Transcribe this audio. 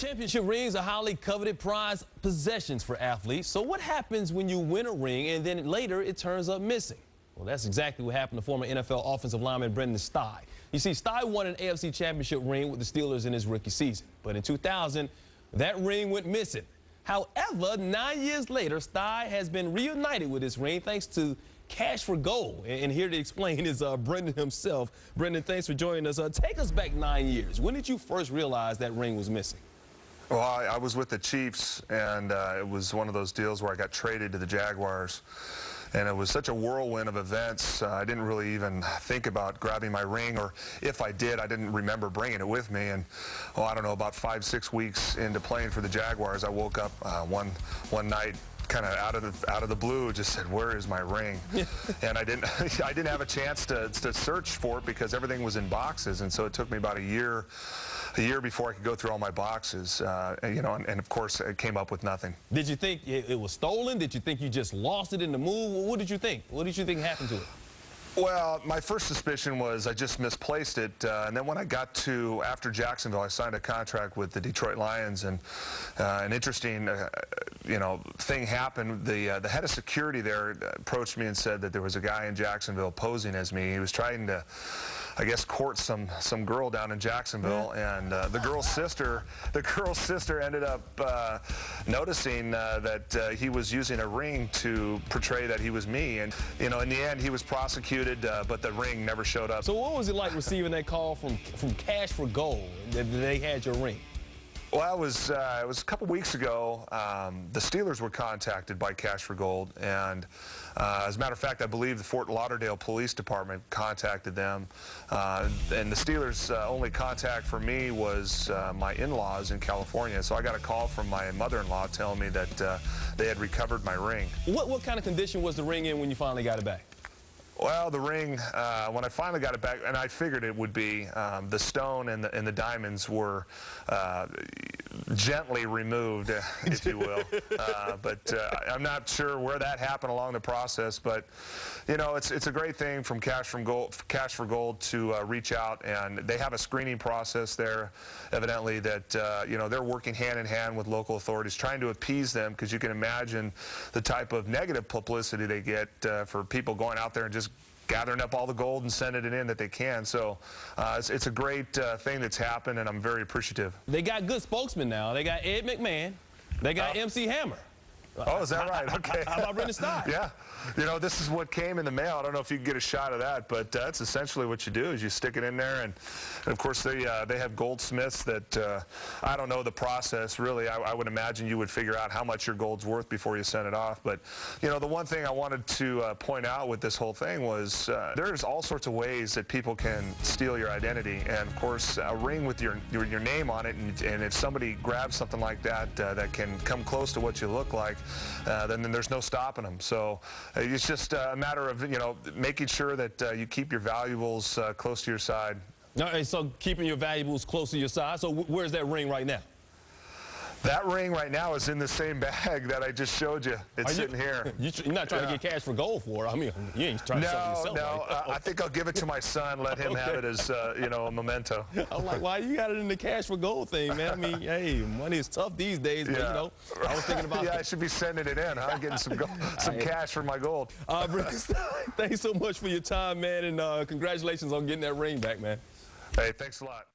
Championship rings are highly coveted prized possessions for athletes. So what happens when you win a ring and then later it turns up missing? Well, that's exactly what happened to former NFL offensive lineman Brenden Stai. You see, Stai won an AFC championship ring with the Steelers in his rookie season. But in 2000, that ring went missing. However, 9 years later, Stai has been reunited with this ring thanks to Cash for Gold. And here to explain is Brenden himself. Brenden, thanks for joining us. Take us back 9 years. When did you first realize that ring was missing? Well, I was with the Chiefs, and it was one of those deals where I got traded to the Jaguars. And it was such a whirlwind of events, I didn't really even think about grabbing my ring, or if I did, I didn't remember bringing it with me. And, well, I don't know, about 5-6 weeks into playing for the Jaguars, I woke up one night, kind of out of the blue, just said, "Where is my ring?" And I didn't have a chance to search for it because everything was in boxes, and so it took me about a year before I could go through all my boxes, you know, and of course it came up with nothing. Did you think it was stolen? Did you think you just lost it in the move? What did you think? What did you think happened to it? Well, my first suspicion was I just misplaced it, and then when I got to after Jacksonville, I signed a contract with the Detroit Lions, and an interesting, you know, thing happened. The head of security there approached me and said that there was a guy in Jacksonville posing as me. He was trying to, I guess, court some girl down in Jacksonville, and the girl's sister ended up noticing that he was using a ring to portray that he was me, and you know, in the end, he was prosecuted. But the ring never showed up. So what was it like receiving that call from Cash for Gold that they had your ring? Well, it was a couple weeks ago. The Steelers were contacted by Cash for Gold, and as a matter of fact, I believe the Fort Lauderdale Police Department contacted them. And the Steelers' only contact for me was my in-laws in California. So I got a call from my mother-in-law telling me that they had recovered my ring. What kind of condition was the ring in when you finally got it back? Well, the ring, when I finally got it back, and I figured it would be, the stone and the diamonds were gently removed, if you will. But I'm not sure where that happened along the process. But you know, it's a great thing from Cash for Gold to reach out, and they have a screening process there, evidently, that you know, they're working hand in hand with local authorities, trying to appease them, because you can imagine the type of negative publicity they get for people going out there and just gathering up all the gold and sending it in that they can. So it's a great thing that's happened, and I'm very appreciative. They got good spokesmen now. They got Ed McMahon. They got MC Hammer. Oh, is that right? Okay. How about Brenden Stai? Yeah. You know, this is what came in the mail. I don't know if you can get a shot of that, but that's essentially what you do is you stick it in there, and of course they have goldsmiths that I don't know the process really. I would imagine you would figure out how much your gold's worth before you send it off. But you know, the one thing I wanted to point out with this whole thing was there's all sorts of ways that people can steal your identity, and of course a ring with your name on it, and if somebody grabs something like that that can come close to what you look like, then there's no stopping them. So it's just a matter of, you know, making sure that you keep your valuables close to your side. All right, so keeping your valuables close to your side. So where's that ring right now? That ring right now is in the same bag that I just showed you. It's sitting here. You're not trying to get Cash for Gold for it. I mean, you ain't trying to sell it yourself. No, right? I think I'll give it to my son, let him have it as, you know, a memento. I'm like, why you got it in the Cash for Gold thing, man? I mean, hey, money is tough these days, but, you know, I was thinking about... Yeah, I should be sending it in, huh? Getting some cash for my gold. Brenden, thanks so much for your time, man, and congratulations on getting that ring back, man. Hey, thanks a lot.